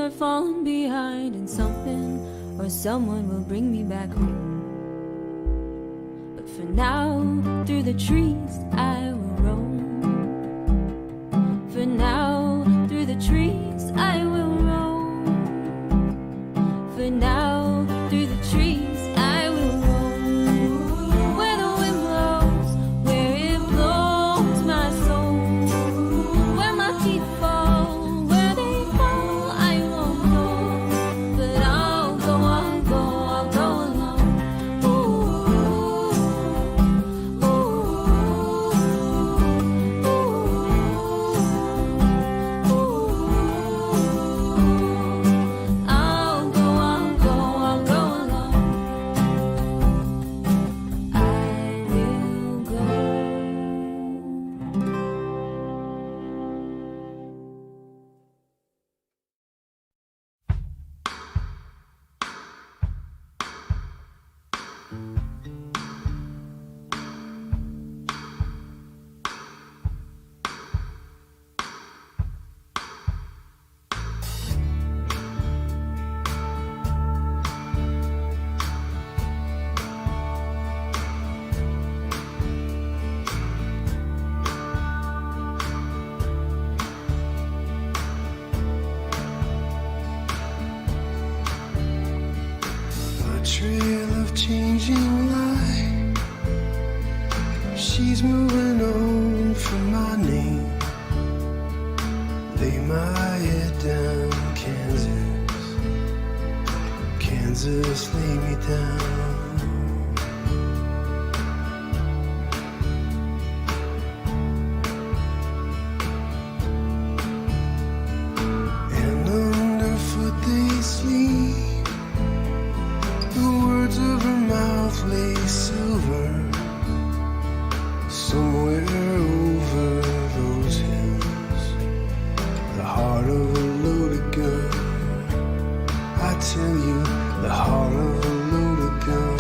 start falling behind, and something or someone will bring me back home. But for now, through the trees I will roam. For now, through the trees I will roam. For now, through the trees I will roam. Where the wind blows, where it blows my soul. Where my feet fall, where they fall, I won't know. But I'll go alone. Ooh, ooh, ooh. I'll go alone. I will go. A trail of changing light. She's moving on from my name. Lay my head down, Kansas. Kansas, lay me down. And underfoot they sleep. The words of her mouth lay silver. Somewhere over those hills, the heart of a loaded gun. I tell you, the heart of a loaded gun.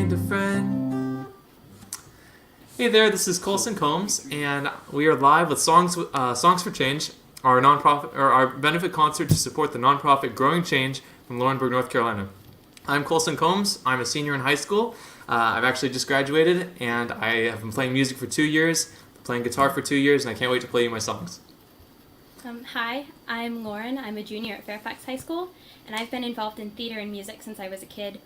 find a friend. Hey there, this is Colson Combs, and we are live with Songs for Change, our nonprofit or our benefit concert to support the nonprofit Growing Change from Laurinburg, North Carolina. I'm Colson Combs. I'm a senior in high school. I've actually just graduated, and I have been playing music for 2 years, playing guitar for 2 years, and I can't wait to play you my songs. Hi, I'm Lauren. I'm a junior at Fairfax High School, and I've been involved in theater and music since I was a kid,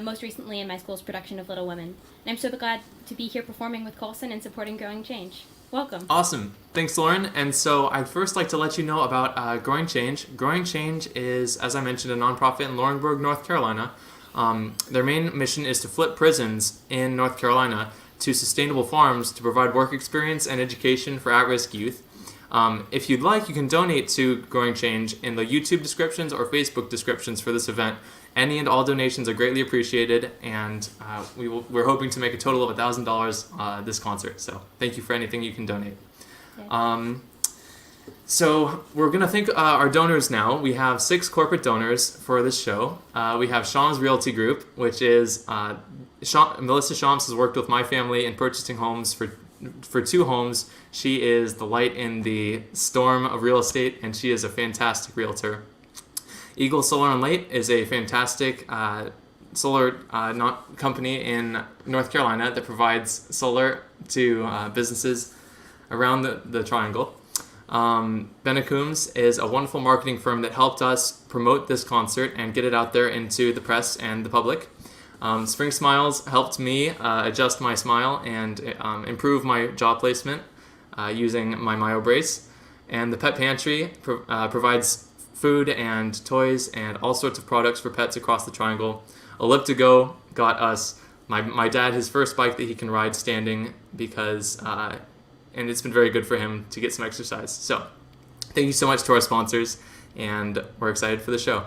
most recently in my school's production of Little Women. And I'm so glad to be here performing with Colson and supporting Growing Change. Welcome. Awesome. Thanks, Lauren. And so I'd first like to let you know about Growing Change. Growing Change is, as I mentioned, a nonprofit in Laurinburg, North Carolina. Their main mission is to flip prisons in North Carolina to sustainable farms to provide work experience and education for at-risk youth. If you'd like, you can donate to Growing Change in the YouTube descriptions or Facebook descriptions for this event. Any and all donations are greatly appreciated, and we're hoping to make a total of $1,000 this concert. So thank you for anything you can donate. Yeah. So we're going to thank our donors now. We have 6 corporate donors for this show. We have Shams Realty Group, which is Melissa Shams has worked with my family in purchasing homes for 2 homes. She is the light in the storm of real estate, and she is a fantastic realtor. Eagle Solar and Light is a fantastic solar company in North Carolina that provides solar to businesses around the triangle. Combs is a wonderful marketing firm that helped us promote this concert and get it out there into the press and the public. Spring Smiles helped me adjust my smile and improve my jaw placement using my Myo brace. And the Pet Pantry provides food and toys and all sorts of products for pets across the triangle. Elliptigo got us, my dad, his first bike that he can ride standing because, and it's been very good for him to get some exercise. So thank you so much to our sponsors, and we're excited for the show.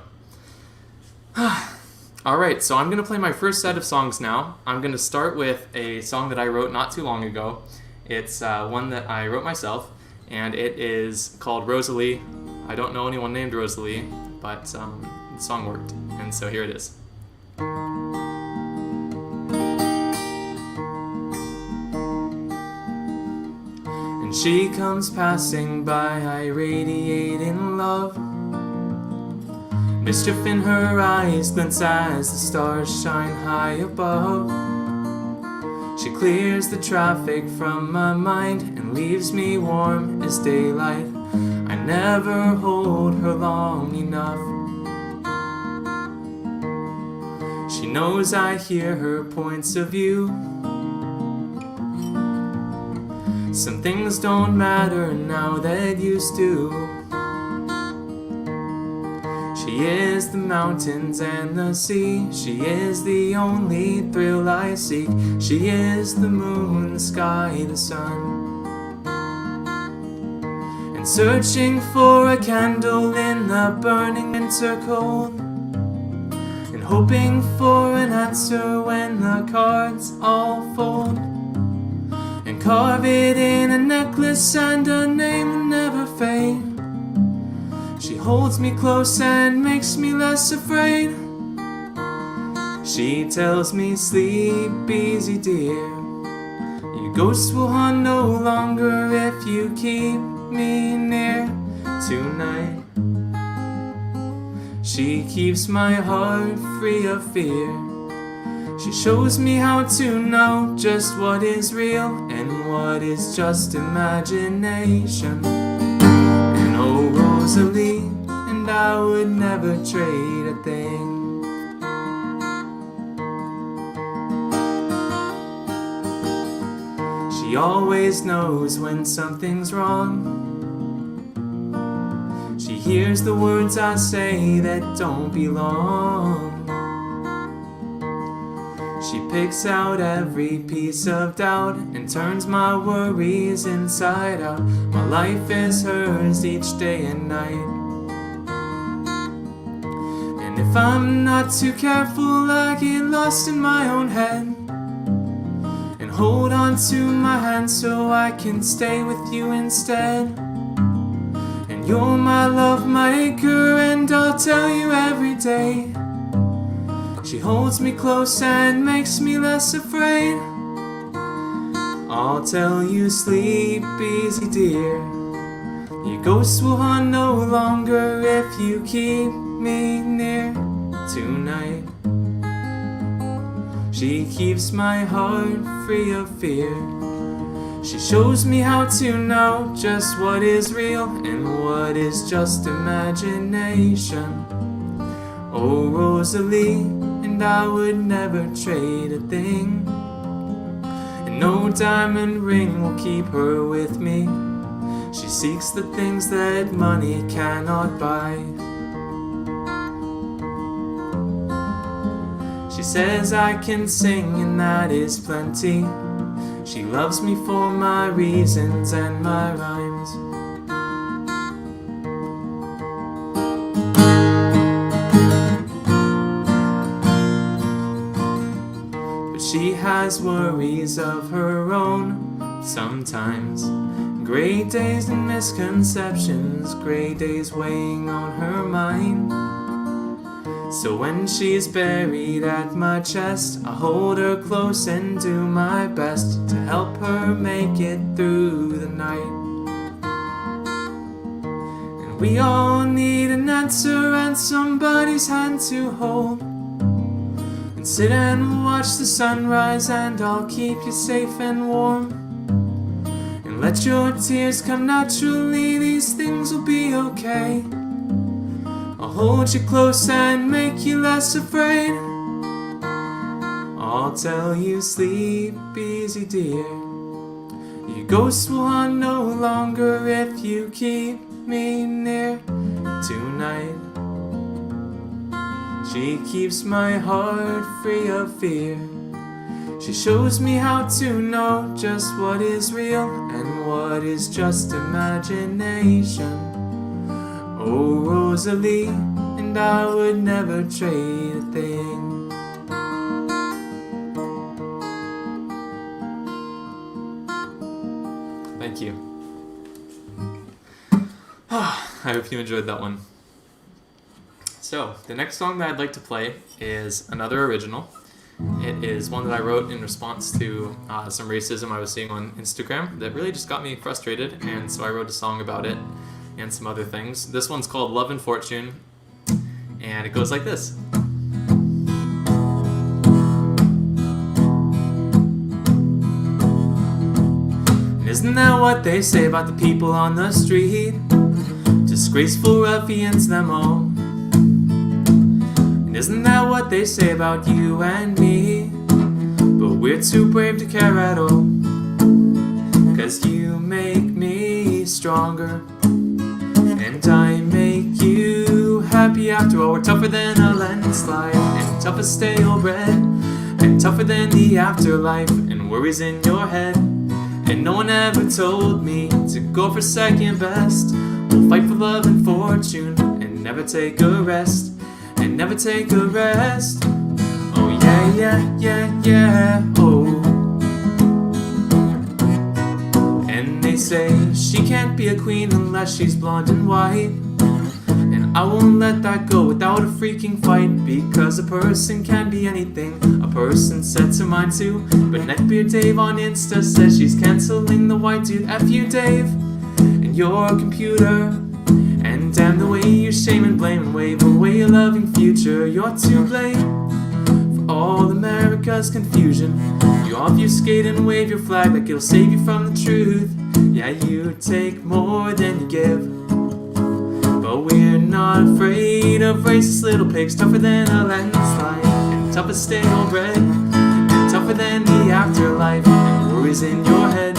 All right, so I'm going to play my first set of songs now. I'm going to start with a song that I wrote not too long ago. It's one that I wrote myself, and it is called Rosalie. I don't know anyone named Rosalie, but the song worked, and so here it is. And she comes passing by, I radiate in love. Mischief in her eyes glints as the stars shine high above. She clears the traffic from my mind and leaves me warm as daylight. I never hold her long enough. She knows I hear her points of view. Some things don't matter now that used to. She is the mountains and the sea. She is the only thrill I seek. She is the moon, the sky, the sun. And searching for a candle in the burning winter cold, and hoping for an answer when the cards all fold, and carve it in a necklace and a name will never fade. She holds me close and makes me less afraid. She tells me, sleep easy, dear. You ghosts will haunt no longer if you keep me near tonight. She keeps my heart free of fear. She shows me how to know just what is real and what is just imagination. And oh, Rosalie, and I would never trade a thing. She always knows when something's wrong. She hears the words I say that don't belong. She picks out every piece of doubt and turns my worries inside out. My life is hers each day and night. And if I'm not too careful, I get lost in my own head and hold on to my hand so I can stay with you instead. And you're my love, my anchor, and I'll tell you every day She holds me close and makes me less afraid. I'll tell you, sleep easy, dear. Your ghost will haunt no longer if you keep me near tonight. She keeps my heart free of fear. She shows me how to know just what is real and what is just imagination. Oh, Rosalie, and I would never trade a thing. And no diamond ring will keep her with me. She seeks the things that money cannot buy. She says I can sing and that is plenty. She loves me for my reasons and my rhymes. But she has worries of her own sometimes. Gray days and misconceptions, gray days weighing on her mind. So when she's buried at my chest, I hold her close and do my best to help her make it through the night. And we all need an answer and somebody's hand to hold. And sit and watch the sunrise and I'll keep you safe and warm. And let your tears come naturally, these things will be okay. I'll hold you close and make you less afraid. I'll tell you, sleep easy, dear. Your ghost will haunt no longer if you keep me near tonight. She keeps my heart free of fear. She shows me how to know just what is real and what is just imagination. Oh, Rosalie, and I would never trade a thing. Thank you. I hope you enjoyed that one. So, the next song that I'd like to play is another original. It is one that I wrote in response to some racism I was seeing on Instagram that really just got me frustrated, and so I wrote a song about it and some other things. This one's called Love and Fortune, and it goes like this. And isn't that what they say about the people on the street? Disgraceful ruffians, them all. And isn't that what they say about you and me? But we're too brave to care at all. 'Cause you make me stronger, and I make you happy after all. We're tougher than a landslide, and tough as stale bread, and tougher than the afterlife, and worries in your head. And no one ever told me to go for second best. We'll fight for love and fortune, and never take a rest, and never take a rest. Oh yeah, yeah, yeah, yeah, oh. And they say she can't be a queen unless she's blonde and white. And I won't let that go without a freaking fight, because a person can be anything a person sets her mind to. But Neckbeard Dave on Insta says she's canceling the white dude. F you, Dave, and your computer. And damn the way you shame and blame and wave away your loving future. You're to blame for all America's confusion. You obfuscate and wave your flag like it'll save you from the truth. Yeah, you take more than you give, but we're not afraid of racist little pigs. Tougher than a landslide, and tough as stale bread, and tougher than the afterlife, and worries in your head.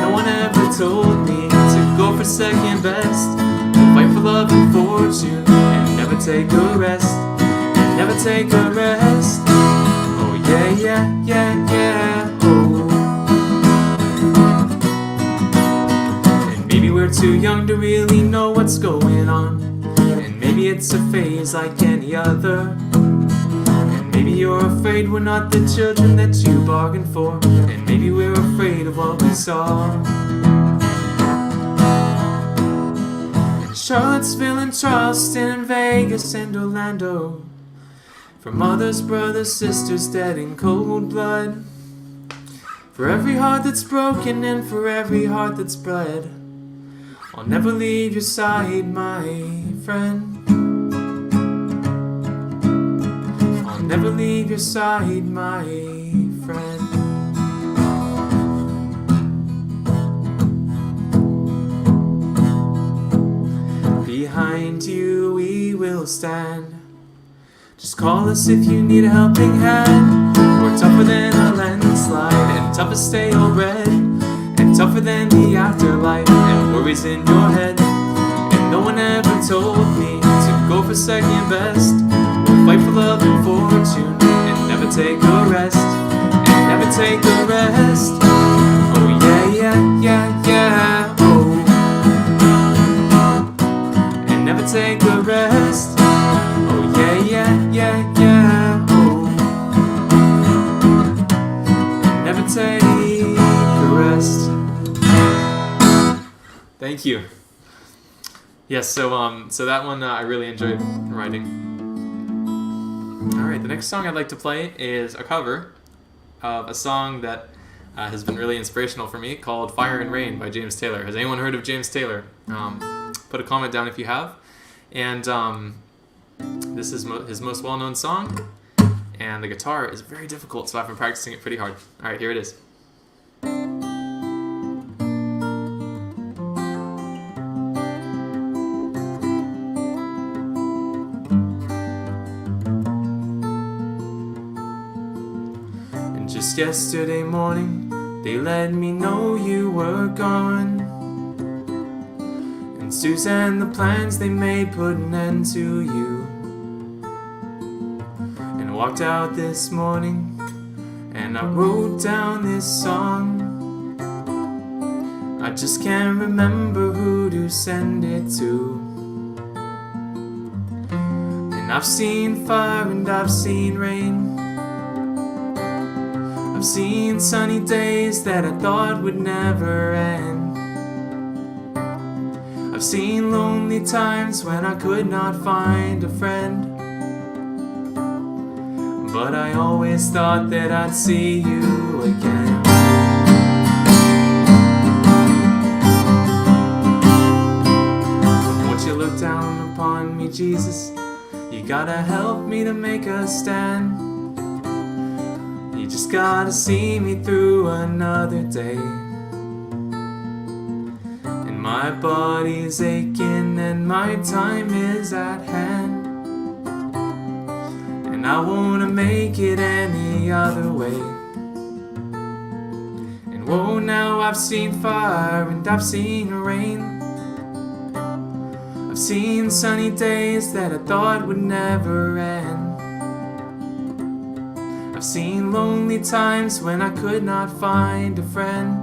No one ever told me to go for second best. We'll fight for love and fortune, and never take a rest, and never take a rest. Oh yeah, yeah, yeah, yeah, oh. And maybe we're too young to really know what's going on, and maybe it's a phase like any other. And maybe you're afraid we're not the children that you bargained for, and maybe we're afraid of what we saw. Charlottesville and Charleston and Vegas and Orlando, For mothers, brothers, sisters dead in cold blood. For every heart that's broken and for every heart that's bled. I'll never leave your side, my friend. I'll never leave your side, my friend. Behind you we will stand. Just call us if you need a helping hand. We're tougher than a landslide, and tough as stale bread, and tougher than the afterlife, and worries in your head. And no one ever told me to go for second best. We'll fight for love and fortune, and never take a rest, and never take a rest. Oh yeah, yeah, yeah, yeah, oh. And never take a rest. Oh yeah, yeah, yeah, yeah, oh. And never take a rest. Thank you. Yes, so that one I really enjoyed writing. All right, the next song I'd like to play is a cover of a song that has been really inspirational for me, called "Fire and Rain" by James Taylor. Has anyone heard of James Taylor? Put a comment down if you have. And this is his most well-known song, and the guitar is very difficult, so I've been practicing it pretty hard. All right, here it is. And just yesterday morning, they let me know you were gone. And Suzanne, the plans they made put an end to you. And walked out this morning, and I wrote down this song. I just can't remember who to send it to. And I've seen fire and I've seen rain. I've seen sunny days that I thought would never end. I've seen lonely times when I could not find a friend. But I always thought that I'd see you again. Won't you look down upon me, Jesus? You gotta help me to make a stand. You just gotta see me through another day. And my body's aching and my time is at hand. And I wanna make it any other way. And whoa, now I've seen fire and I've seen rain. I've seen sunny days that I thought would never end. I've seen lonely times when I could not find a friend.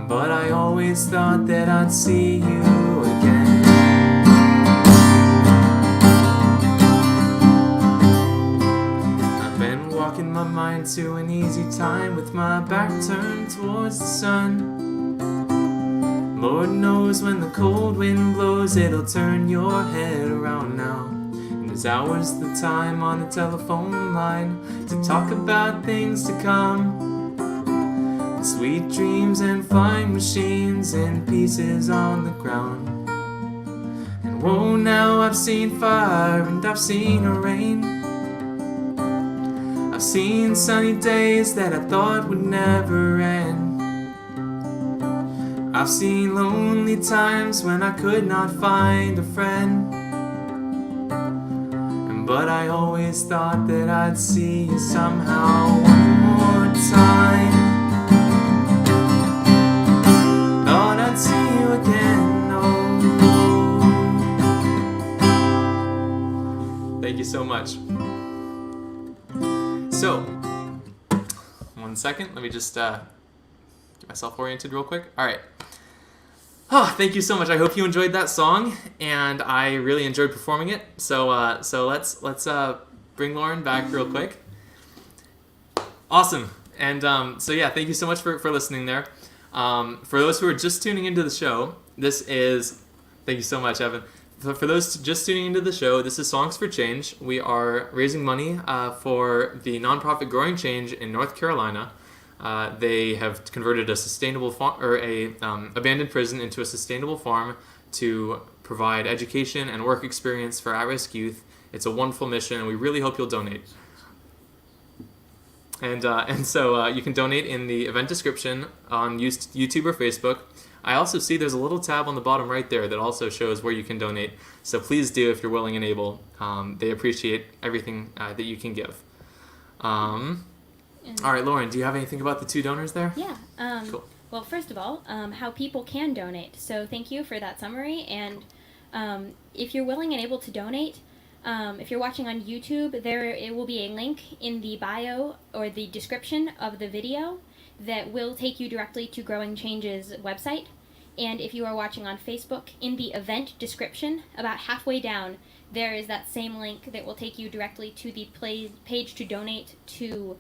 But I always thought that I'd see you again. Walking my mind to an easy time with my back turned towards the sun. Lord knows when the cold wind blows, it'll turn your head around now. And there's hours the time on the telephone line to talk about things to come. And sweet dreams and flying machines in pieces on the ground. And whoa, now I've seen fire and I've seen rain. I've seen sunny days that I thought would never end. I've seen lonely times when I could not find a friend. But I always thought that I'd see you somehow one more time. Thought I'd see you again, oh. Thank you so much. So, 1 second, let me just get myself oriented real quick. All right. Oh, thank you so much. I hope you enjoyed that song, and I really enjoyed performing it. So let's bring Lauren back real quick. Awesome. And so yeah, thank you so much for listening there. For those who are just tuning into the show, thank you so much, Evan. For those just tuning into the show, this is Songs for Change. We are raising money for the nonprofit Growing Change in North Carolina. They have converted a sustainable farm, or a abandoned prison into a sustainable farm to provide education and work experience for at-risk youth. It's a wonderful mission, and we really hope you'll donate. And so you can donate in the event description on YouTube or Facebook. I also see there's a little tab on the bottom right there that also shows where you can donate. So please do if you're willing and able. They appreciate everything that you can give. All right, Lauren, do you have anything about the two donors there? Yeah. Cool. Well, first of all, how people can donate. So thank you for that summary. And if you're willing and able to donate, if you're watching on YouTube, it will be a link in the bio or the description of the video that will take you directly to Growing Change's website. And if you are watching on Facebook, in the event description, about halfway down, there is that same link that will take you directly to the page to donate to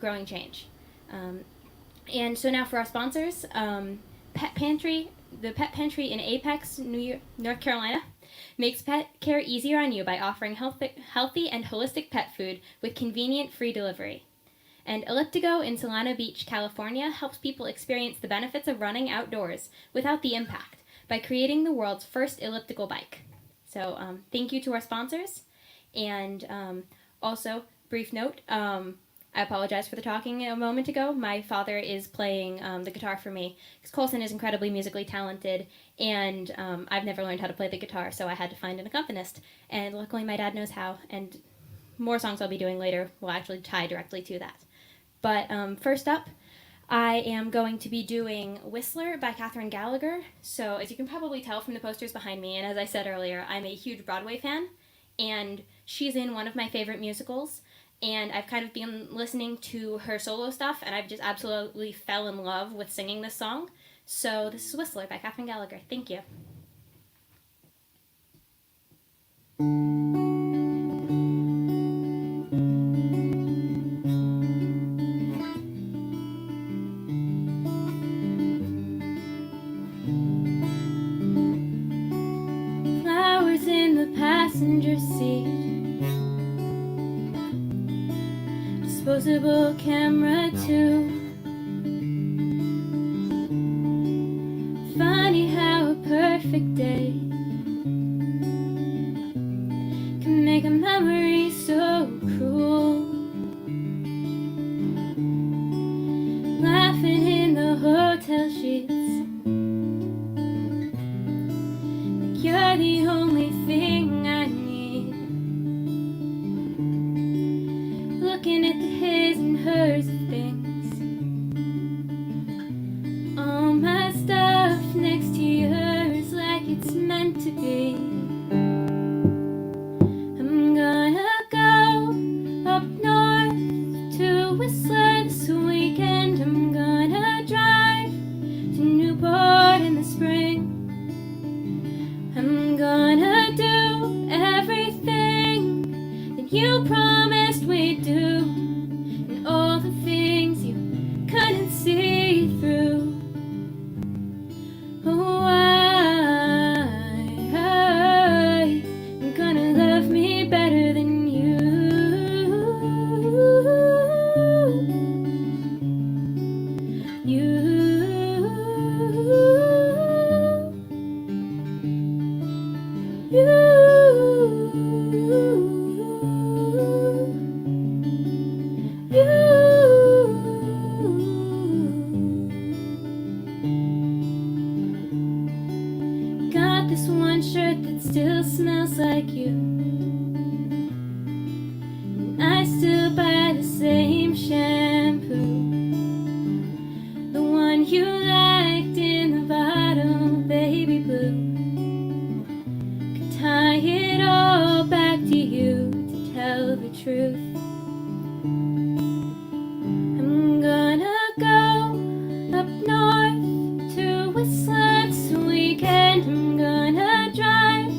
Growing Change. And so now for our sponsors, Pet Pantry, the Pet Pantry in Apex, North Carolina, makes pet care easier on you by offering healthy and holistic pet food with convenient free delivery. And Elliptigo in Solana Beach, California, helps people experience the benefits of running outdoors without the impact by creating the world's first elliptical bike. So thank you to our sponsors. And also, brief note, I apologize for the talking a moment ago. My father is playing the guitar for me because Colson is incredibly musically talented, and I've never learned how to play the guitar, so I had to find an accompanist. And luckily my dad knows how, and more songs I'll be doing later will actually tie directly to that. But first up, I am going to be doing Whistler by Katherine Gallagher. So as you can probably tell from the posters behind me, and as I said earlier, I'm a huge Broadway fan, and she's in one of my favorite musicals, and I've kind of been listening to her solo stuff, and I've just absolutely fell in love with singing this song. So this is Whistler by Katherine Gallagher. Thank you. Passenger seat, disposable camera too. Funny how a perfect day can make a memory so cruel. Laughing in the hotel sheets, like you're the only thing I need. Looking at the his and hers of things, all my stuff next to yours like it's meant to be. I'm gonna go up north to Whistler this weekend. I'm gonna drive to Newport in the spring. I'm gonna do everything that you promised we'd do, and all the things you couldn't see through. Oh, I'm gonna love me better than you. Got this one shirt that still smells like you, and I still buy the same shampoo, the one you liked in the bottle, baby blue. Could tie it all back to you to tell the truth. I'm gonna go up north to Whistler this weekend. I'm gonna drive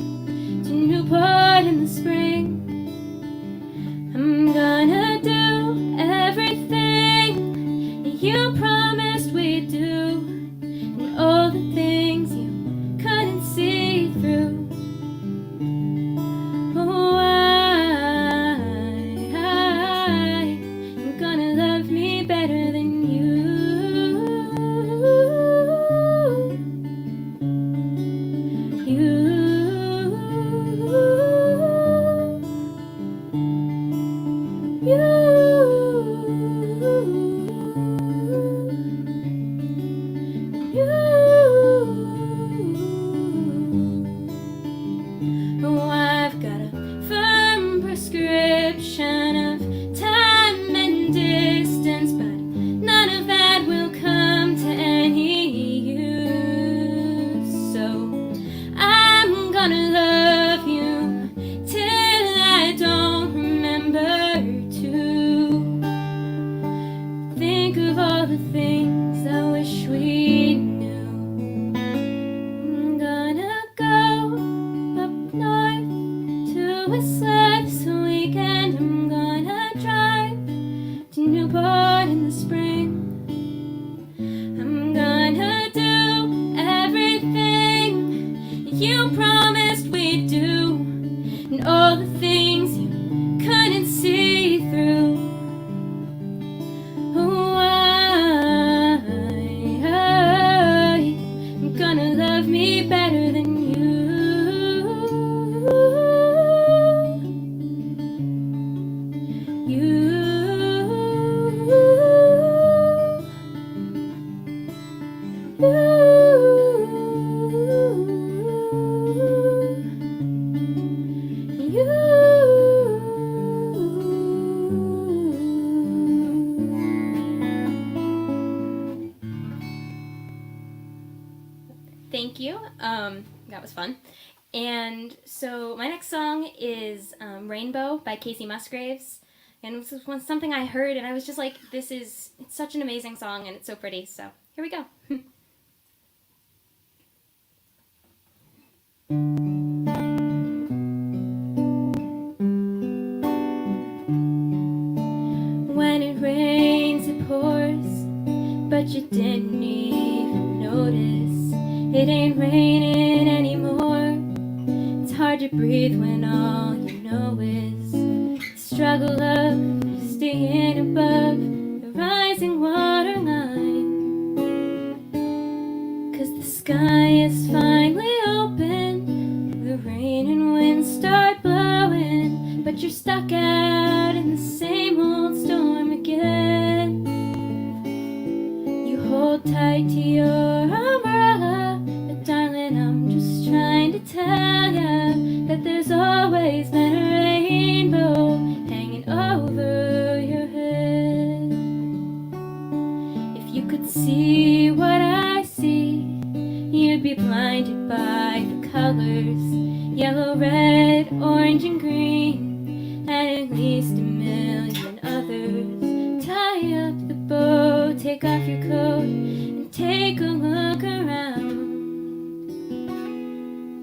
to Newport in the spring. I'm gonna do everything that you promised we'd do, and all the things you couldn't see through. thank you. That was fun. And so my next song is Rainbow by Casey Musgraves. And this was something I heard, and I was just like, it's such an amazing song, and it's so pretty. So here we go. When it rains, it pours, but you didn't even notice. It ain't raining anymore. It's hard to breathe when all you know is the struggle of staying above the rising water line. 'Cause the sky is finally open, the rain and wind start blowing, but you're stuck out in the same old storm again. You hold tight to your umbrella, but darling, I'm just trying to tell ya that there's always been a rainbow hanging over your head. If you could see what I see, you'd be blinded by the colors, yellow, red, orange, and green, and at least a million others. Tie up the bow, take off your coat, and take a look around.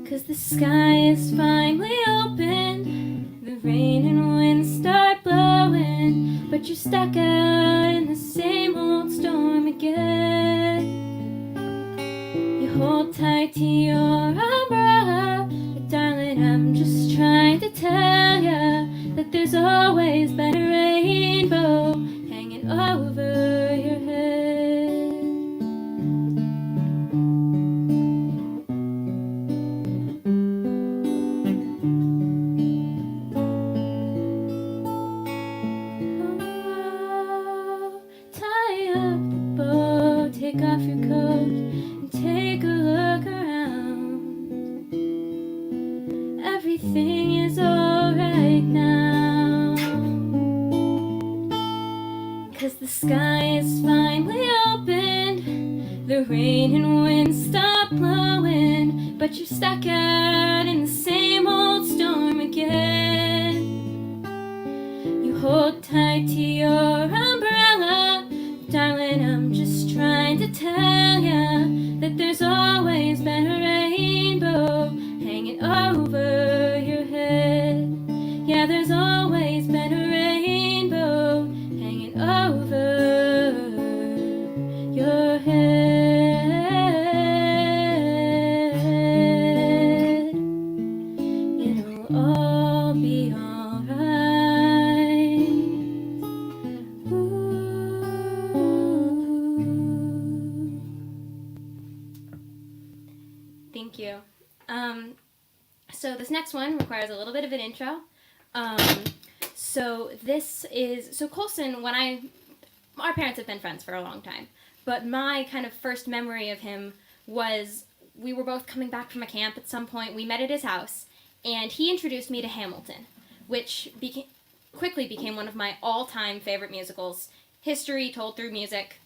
'Cause the sky is finally open, the rain and wind start blowing, but you're stuck out in the same old storm again. You hold tight to your umbrella, but darling, I'm just trying to tell ya that there's always been a rainbow hanging over your head. Oh, tie up the bow, take off your coat, and take a look around. Everything is alright now, 'cause the sky is finally opened, the rain and wind stop blowing, but you're stuck out in the same old storm again. You hold tight to your umbrella, darling, I'm just trying to tell ya that there's always been a rainbow hanging over your head. Yeah, there's always been a rainbow hanging over your head. It'll all be alright. Ooh. Thank you. So this next one requires a little bit of an intro. So Colson, our parents have been friends for a long time, but my kind of first memory of him was we were both coming back from a camp at some point. We met at his house, and he introduced me to Hamilton, which quickly became one of my all-time favorite musicals. History told through music.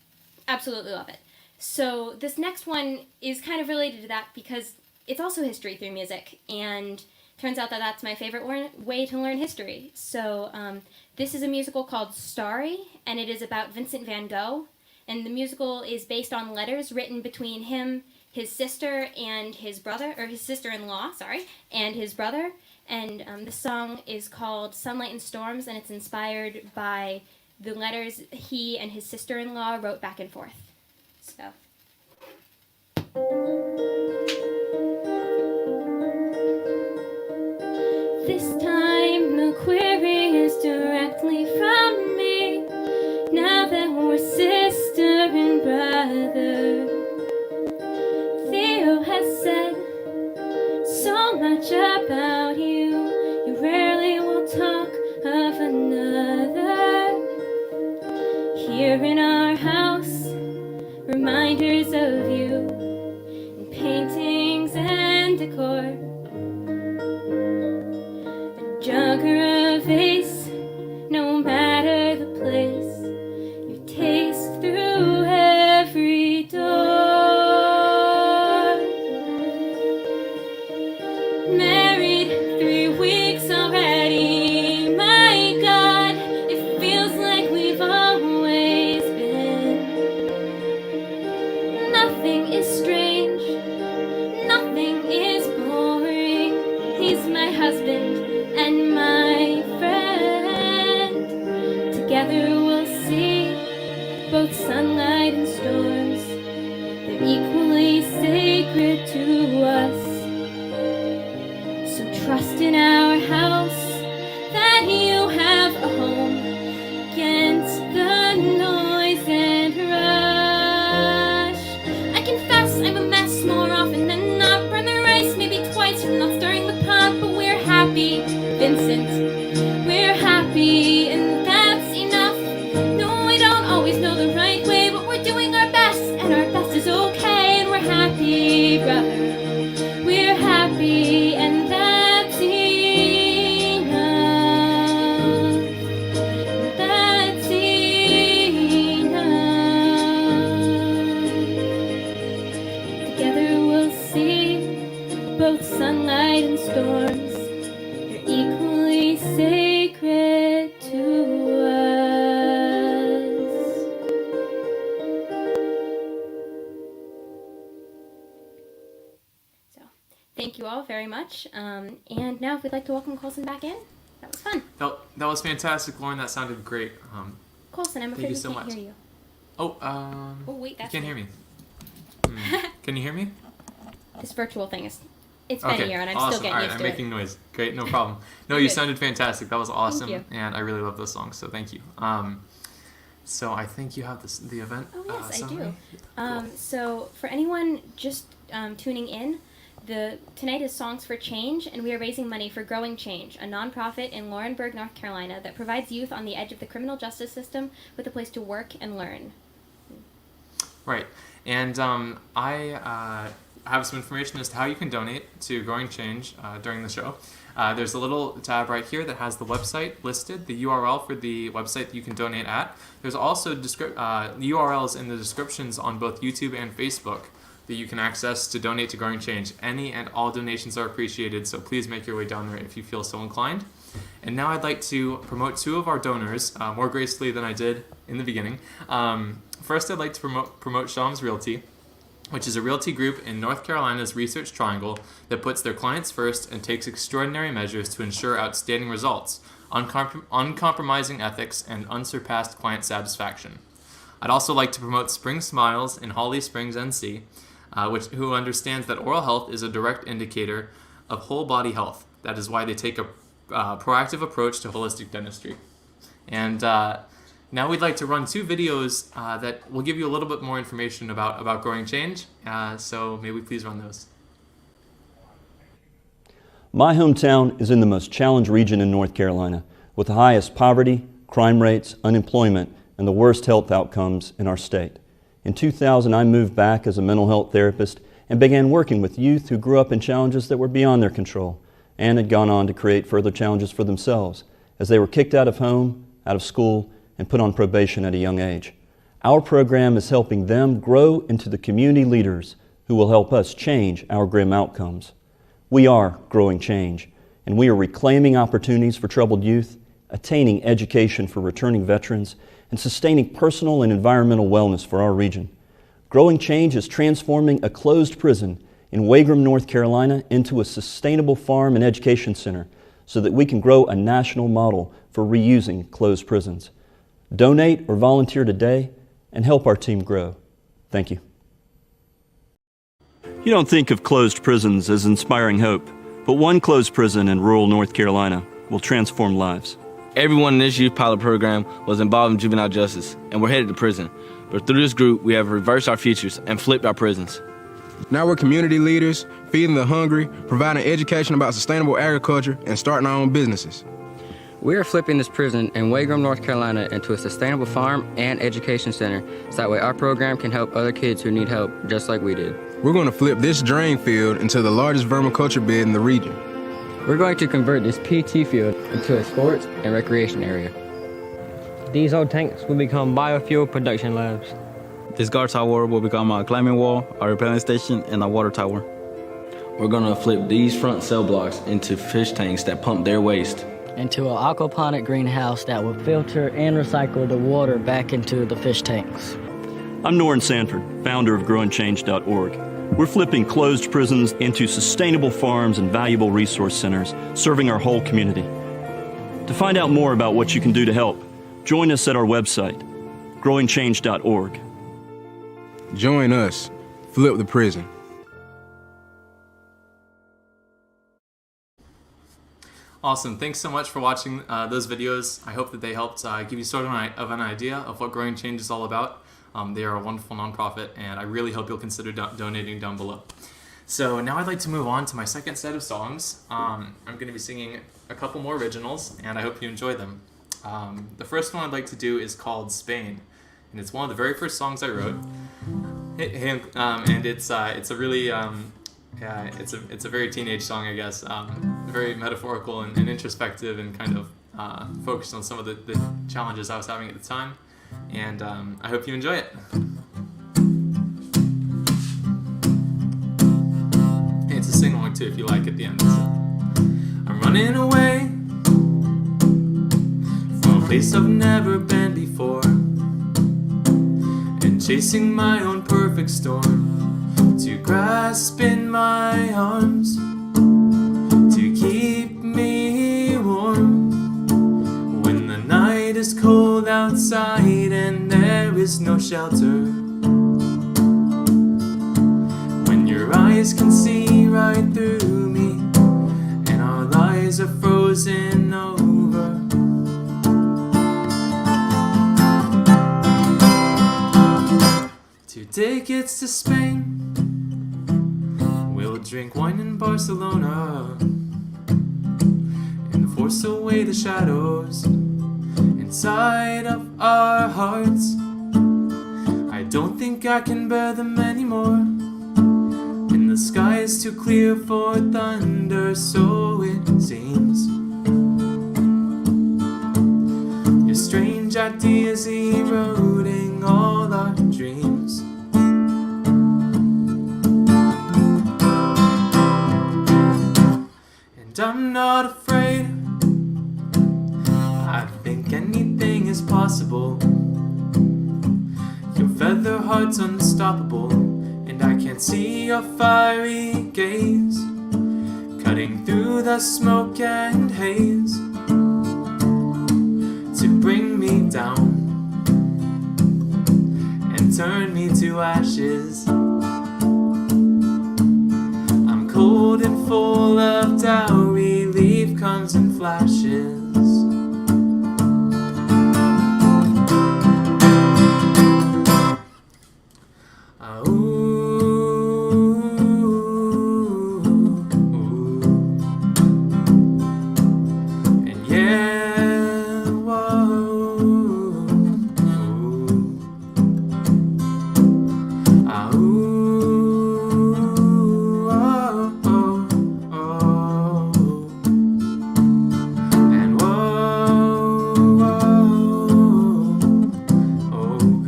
Absolutely love it. So this next one is kind of related to that because it's also history through music, and turns out that that's my favorite way to learn history. So this is a musical called Starry, and it is about Vincent van Gogh, and the musical is based on letters written between him, his sister, and his brother, or his sister-in-law, and his brother, and the song is called Sunlight and Storms, and it's inspired by the letters he and his sister-in-law wrote back and forth. So... This time the query is directly from me, now that we're sister and brother. Theo has said so much about you, you rarely will talk of another. Here in our house, reminders of you, in paintings and decor. Jug or a vase, no matter the place, you taste through every door. Married 3 weeks already. My God, it feels like we've always been. Nothing is strange, nothing is boring. He's my husband and my friend. Together we'll see both sunlight and storms. They're equally sacred to us. So trust in our house that you have a home against the noise and rush. I confess I'm a mess more often than not. Burn the rice maybe twice from not stirring the pot, but we're happy, Vincent. We're happy, and that's enough. No, we don't always know the right way, but we're doing our best, and our best is okay, and we're happy, brother. We're happy, and that's enough. That's enough. Together we'll see both sunlight and storms. They're equally sacred to us. So, thank you all very much. And now if we'd like to welcome Colson back in. That was fun. That was fantastic, Lauren. That sounded great. Colson, I'm afraid you we so can't much. hear you. Oh, Oh, wait, that's you can't hear me. Can you hear me? This virtual thing is, it's been a year and I'm awesome. still getting All right, used I'm to making it. noise. Great, no problem. No, You're you good. sounded fantastic. That was awesome, you. and I really love those songs. So thank you. So I think you have the event. Oh, yes, I summary? do. Cool. So for anyone just tuning in, tonight is Songs for Change, and we are raising money for Growing Change, a nonprofit in Laurinburg, North Carolina that provides youth on the edge of the criminal justice system with a place to work and learn. Right, and I have some information as to how you can donate to Growing Change during the show. There's a little tab right here that has the website listed, the URL for the website that you can donate at. There's also URLs in the descriptions on both YouTube and Facebook that you can access to donate to Growing Change. Any and all donations are appreciated, so please make your way down there if you feel so inclined. And now I'd like to promote 2 of our donors more gracefully than I did in the beginning. First, I'd like to promote Shams Realty, which is a realty group in North Carolina's Research Triangle that puts their clients first and takes extraordinary measures to ensure outstanding results, uncompromising ethics, and unsurpassed client satisfaction. I'd also like to promote Spring Smiles in Holly Springs, NC, who understands that oral health is a direct indicator of whole body health. That is why they take a proactive approach to holistic dentistry. And now we'd like to run 2 videos that will give you a little bit more information about Growing Change. So may we please run those. My hometown is in the most challenged region in North Carolina, with the highest poverty, crime rates, unemployment, and the worst health outcomes in our state. In 2000, I moved back as a mental health therapist and began working with youth who grew up in challenges that were beyond their control and had gone on to create further challenges for themselves as they were kicked out of home, out of school, and put on probation at a young age. Our program is helping them grow into the community leaders who will help us change our grim outcomes. We are Growing Change, and we are reclaiming opportunities for troubled youth, attaining education for returning veterans, and sustaining personal and environmental wellness for our region. Growing Change is transforming a closed prison in Wagram, North Carolina into a sustainable farm and education center so that we can grow a national model for reusing closed prisons. Donate or volunteer today and help our team grow. Thank you. You don't think of closed prisons as inspiring hope, but one closed prison in rural North Carolina will transform lives. Everyone in this youth pilot program was involved in juvenile justice, and we're headed to prison. But through this group, we have reversed our futures and flipped our prisons. Now we're community leaders, feeding the hungry, providing education about sustainable agriculture, and starting our own businesses. We are flipping this prison in Wagram, North Carolina into a sustainable farm and education center so that way our program can help other kids who need help just like we did. We're going to flip this drain field into the largest vermiculture bed in the region. We're going to convert this PT field into a sports and recreation area. These old tanks will become biofuel production labs. This guard tower will become our climbing wall, our repelling station, and our water tower. we're gonna flip these front cell blocks into fish tanks that pump their waste into an aquaponic greenhouse that will filter and recycle the water back into the fish tanks. I'm Norrin Sanford, founder of growingchange.org. We're flipping closed prisons into sustainable farms and valuable resource centers, serving our whole community. To find out more about what you can do to help, join us at our website, growingchange.org. Join us. Flip the prison. Awesome. Thanks so much for watching those videos. I hope that they helped give you sort of an idea of what Growing Change is all about. They are a wonderful nonprofit, and I really hope you'll consider donating down below. So now I'd like to move on to my second set of songs. I'm going to be singing a couple more originals, and I hope you enjoy them. The first one I'd like to do is called Spain, and it's one of the very first songs I wrote. And it's a really it's a very teenage song, I guess. Very metaphorical and introspective, and kind of focused on some of the challenges I was having at the time. And I hope you enjoy it. And it's a sing-along too if you like at the end. So, I'm running away from a place I've never been before, and chasing my own perfect storm to grasp in my arms to keep me warm when the night is cold outside and there is no shelter, when your eyes can see right through me and our lives are frozen over. Two tickets to Spain, we'll drink wine in Barcelona and force away the shadows inside of our hearts. I don't think I can bear them anymore, and the sky is too clear for thunder, so it seems. Your strange ideas eroding all our dreams. And I'm not afraid, I think anything is possible. Your feather heart's unstoppable, and I can see your fiery gaze cutting through the smoke and haze to bring me down and turn me to ashes. I'm cold and full of doubt, relief comes in flashes.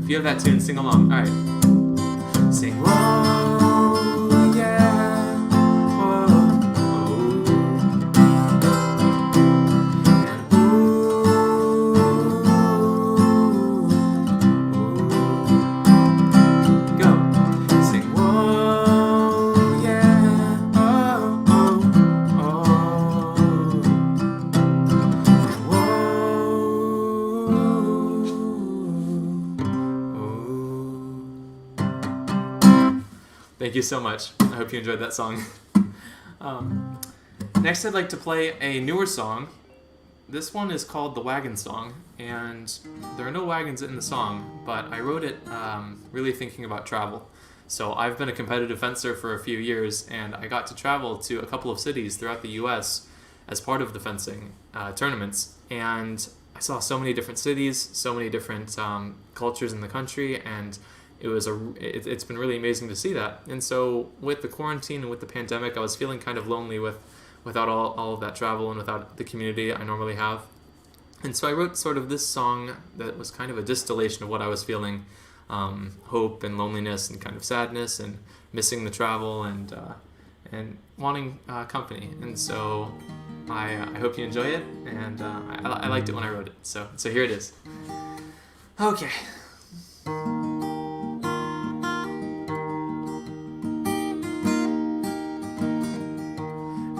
If you have that tune, sing along. All right. Sing, whoa, yeah, whoa, oh. And ooh, go. Sing, whoa, yeah, oh, oh, oh. And Thank you so much. I hope you enjoyed that song. Next, I'd like to play a newer song. This one is called The Wagon Song, and there are no wagons in the song, but I wrote it really thinking about travel. So I've been a competitive fencer for a few years, and I got to travel to a couple of cities throughout the U.S. as part of the fencing tournaments, and I saw so many different cities, so many different cultures in the country, and it's been really amazing to see that. And so with the quarantine and with the pandemic, I was feeling kind of lonely without all of that travel and without the community I normally have. And so I wrote sort of this song that was kind of a distillation of what I was feeling, hope and loneliness and kind of sadness and missing the travel and and wanting company. And so I hope you enjoy it, and I liked it when I wrote it. So here it is. Okay.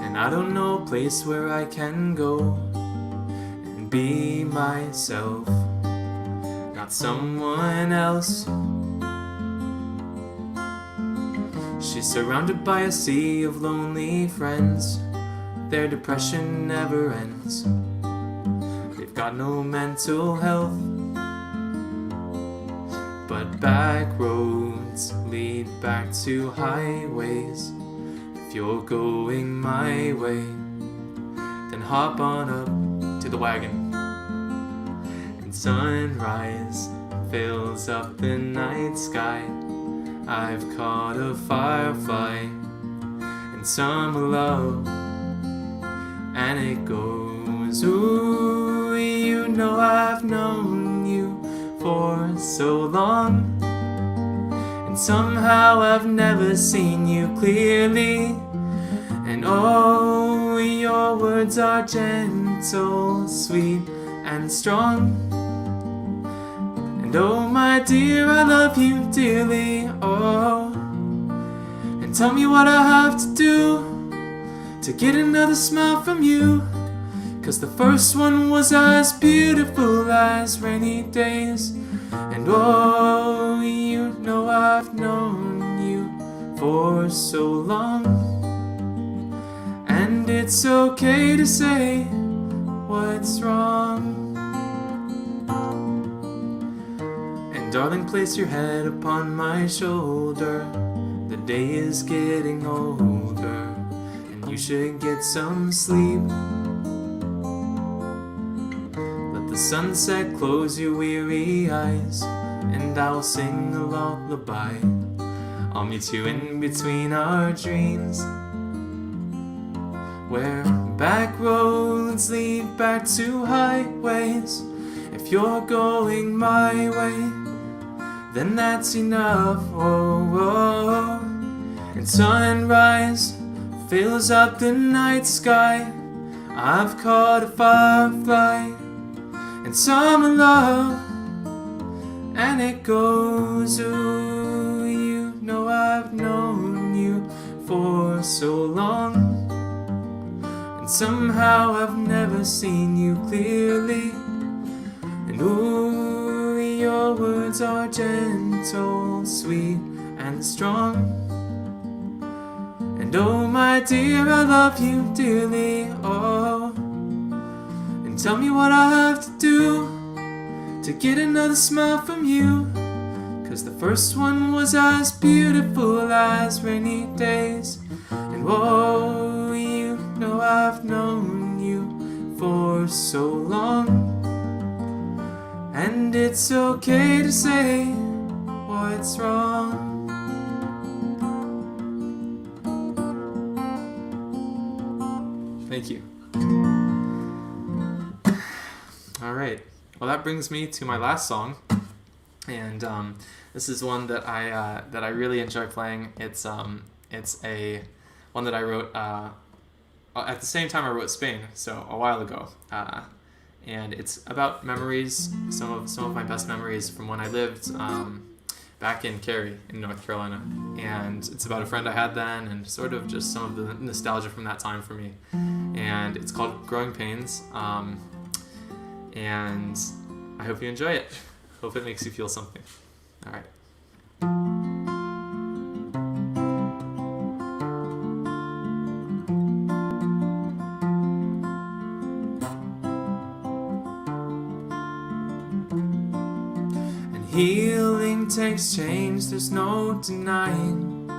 And I don't know a place where I can go and be myself, not someone else. She's surrounded by a sea of lonely friends. Their depression never ends. They've got no mental health, but back roads lead back to highways. If you're going my way, then hop on up to the wagon. And sunrise fills up the night sky. I've caught a firefly and some love, and it goes, ooh, you know I've known you for so long, and somehow I've never seen you clearly. And oh, your words are gentle, sweet, and strong. And oh, my dear, I love you dearly. Oh, and tell me what I have to do to get another smile from you. 'Cause the first one was as beautiful as rainy days. And oh, you know I've known you for so long. And it's okay to say what's wrong. And darling, place your head upon my shoulder. The day is getting older, and you should get some sleep. Let the sunset close your weary eyes, and I'll sing a lullaby. I'll meet you in between our dreams, where back roads lead back to highways. If you're going my way, then that's enough. Oh, oh. And sunrise fills up the night sky. I've caught a firefly and summer love, and it goes, ooh, you know I've known you for so long, and somehow I've never seen you clearly. And ooh, your words are gentle, sweet, and strong. And oh, my dear, I love you dearly. Oh, and tell me what I have to do to get another smile from you. 'Cause the first one was as beautiful as rainy days. And oh, you know I've known you for so long. And it's okay to say what's wrong. Thank you. All right. Well, that brings me to my last song, and this is one that I really enjoy playing. It's a one that I wrote at the same time I wrote Spain, so a while ago. And it's about memories, some of my best memories from when I lived back in Cary in North Carolina. And it's about a friend I had then, and sort of just some of the nostalgia from that time for me. And it's called Growing Pains. And I hope you enjoy it. Hope it makes you feel something. All right. Healing takes change, there's no denying.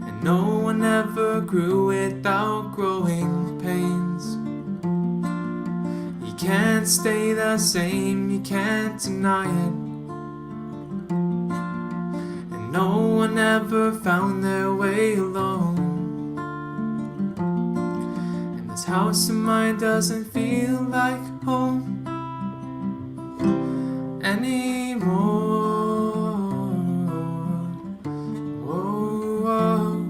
And no one ever grew without growing pains. You can't stay the same, you can't deny it. And no one ever found their way alone. And this house of mine doesn't feel like home anymore. Whoa, whoa.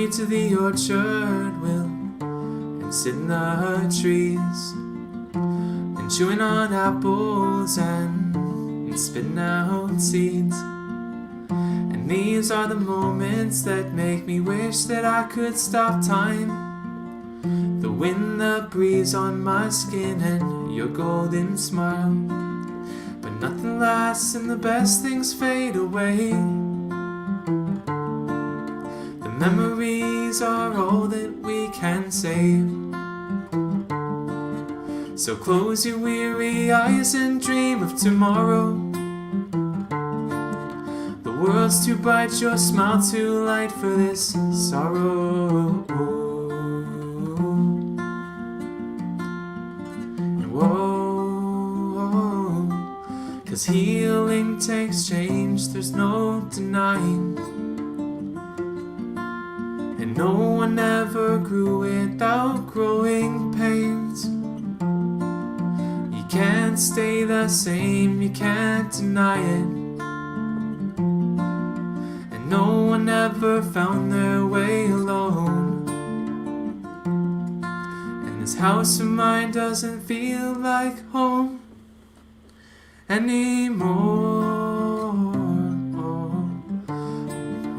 me to the orchard, Will, and sit in the trees, and chewing on apples and spitting out seeds. And these are the moments that make me wish that I could stop time. The wind, the breeze on my skin, and your golden smile. But nothing lasts and the best things fade away. The memories are all that we can save. So close your weary eyes and dream of tomorrow. The world's too bright, your smile too light for this sorrow. And whoa, 'cause healing takes change, there's no denying. And no one ever grew without growing pains. You can't stay the same, you can't deny it. And no one ever found their way alone. And this house of mine doesn't feel like home anymore.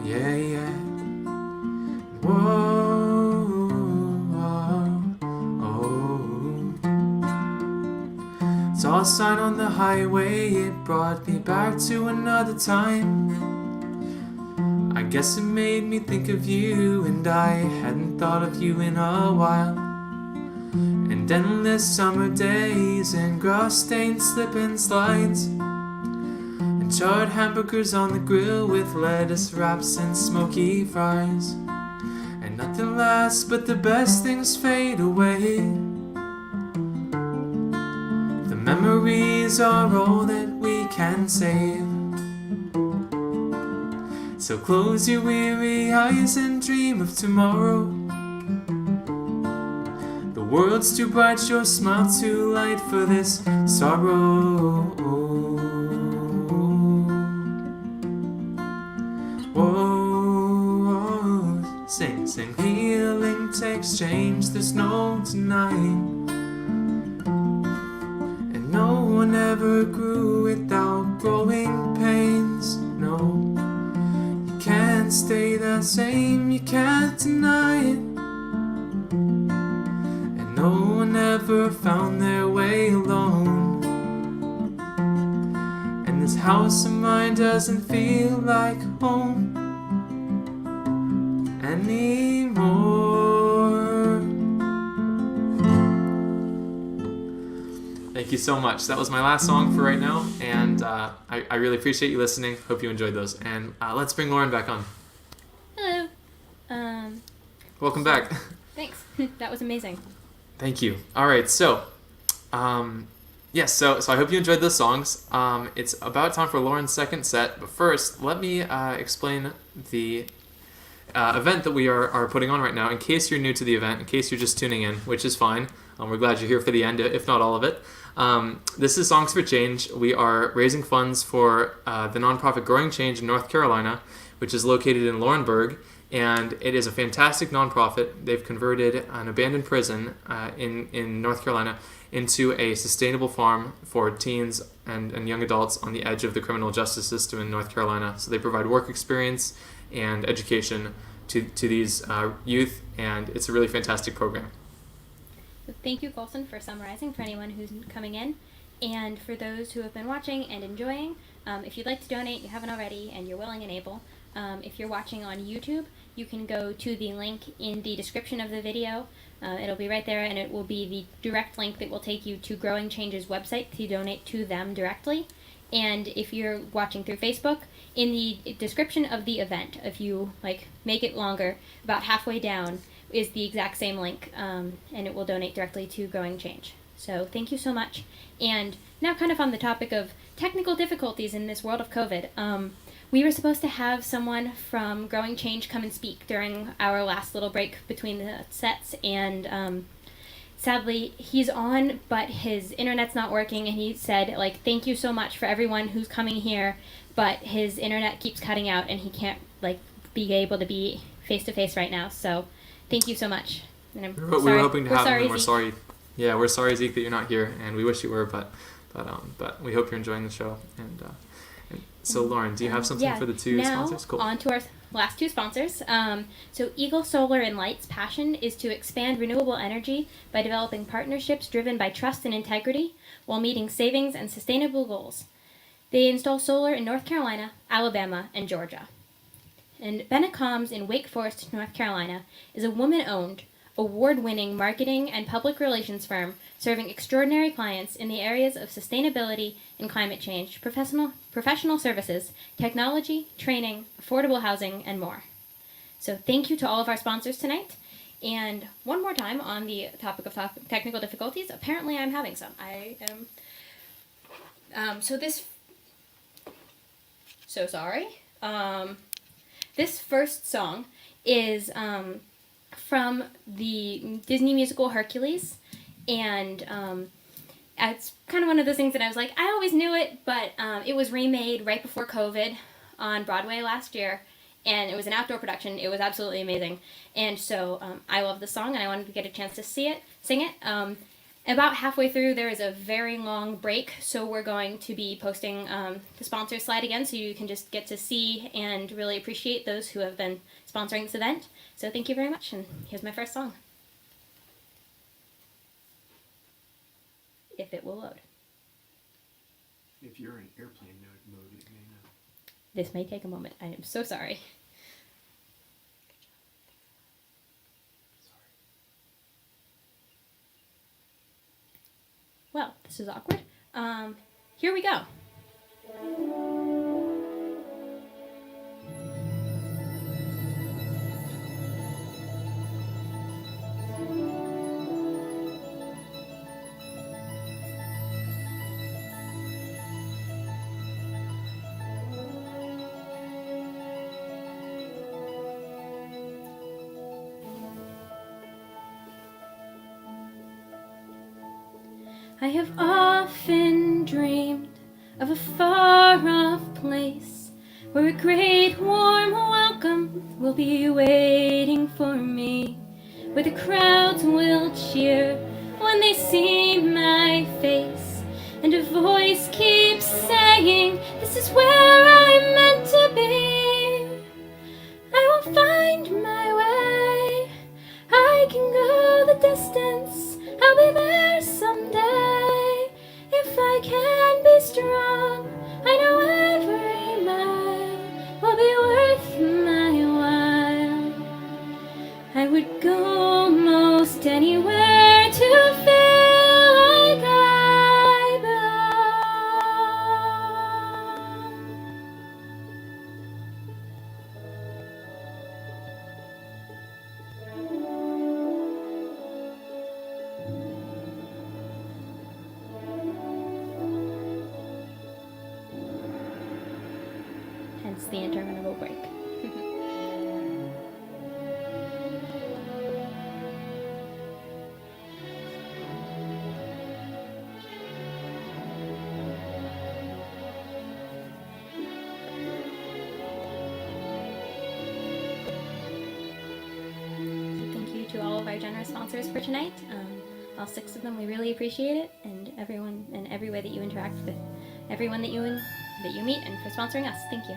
Yeah, yeah. Whoa, saw a sign on the highway, it brought me back to another time. I guess it made me think of you, and I hadn't thought of you in a while. And endless summer days, and grass-stained slip and slides, and charred hamburgers on the grill with lettuce wraps and smoky fries. And nothing lasts, but the best things fade away. The memories are all that we can save. So close your weary eyes and dream of tomorrow. The world's too bright, your smile too light for this sorrow. Whoa, sing, sing. Healing takes change, there's no denying. And no one ever grew without growing pains, no. You can't stay the same, you can't deny it. And no one ever found their way alone. And this house of mine doesn't feel like home anymore. Thank you so much. That was my last song for right now, and I really appreciate you listening. Hope you enjoyed those. And let's bring Lauren back on. Hello. Welcome back. Thanks. That was amazing. Thank you. All right, so yes, so I hope you enjoyed those songs. It's about time for Lauren's second set, but first, let me explain the event that we are putting on right now. In case you're new to the event, in case you're just tuning in, which is fine. We're glad you're here for the end, if not all of it. This is Songs for Change. We are raising funds for the nonprofit Growing Change in North Carolina, which is located in Laurinburg, and it is a fantastic nonprofit. They've converted an abandoned prison in North Carolina into a sustainable farm for teens and young adults on the edge of the criminal justice system in North Carolina. So they provide work experience and education to these youth, and it's a really fantastic program. Thank you, Colson, for summarizing for anyone who's coming in. And for those who have been watching and enjoying, if you'd like to donate, you haven't already, and you're willing and able, if you're watching on YouTube, you can go to the link in the description of the video. It'll be right there, and it will be the direct link that will take you to Growing Change's website to donate to them directly. And if you're watching through Facebook, in the description of the event, if you make it longer, about halfway down is the exact same link, and it will donate directly to Growing Change. So thank you so much. And now, kind of on the topic of technical difficulties in this world of COVID, we were supposed to have someone from Growing Change come and speak during our last little break between the sets, and sadly he's on, but his internet's not working, and he said, thank you so much for everyone who's coming here, but his internet keeps cutting out, and he can't be able to be face to face right now. So thank you so much. And I'm We were sorry- hoping to we're have him, sorry, and we're Zeke. sorry. Yeah, we're sorry, Zeke, that you're not here, and we wish you were, but we hope you're enjoying the show. And so, Lauren, do you have something for the two sponsors? Cool. On to our last two sponsors. So Eagle Solar and Light's passion is to expand renewable energy by developing partnerships driven by trust and integrity while meeting savings and sustainable goals. They install solar in North Carolina, Alabama, and Georgia. And Colson Combs in Wake Forest, North Carolina, is a woman-owned, award-winning marketing and public relations firm serving extraordinary clients in the areas of sustainability and climate change, professional services, technology, training, affordable housing, and more. So thank you to all of our sponsors tonight. And one more time on the topic of technical difficulties, apparently I'm having some. I am... So sorry. This first song is from the Disney musical Hercules, and it's kind of one of those things that I was like, I always knew it, but it was remade right before COVID on Broadway last year, and it was an outdoor production. It was absolutely amazing, and so I love the song, and I wanted to get a chance to sing it. About halfway through, there is a very long break, so we're going to be posting the sponsor slide again, so you can just get to see and really appreciate those who have been sponsoring this event. So thank you very much, and here's my first song. If it will load. If you're in airplane mode, it may not. This may take a moment. I am so sorry. Well, this is awkward. Here we go. I have often dreamed of a far-off place where a great warm welcome will be waiting for me, where the crowds will cheer when they see my face, and a voice keeps saying, this is where I'm meant to be. I will find my way, I can go the distance, I'll be there someday. If I can be strong, I know every mile will be worth my while. I would go most anywhere to feel like I belong. Hence the interminable break. Thank you to all of our generous sponsors for tonight. All 6 of them, we really appreciate it, and everyone and every way that you interact with everyone that you meet, and for sponsoring us. Thank you.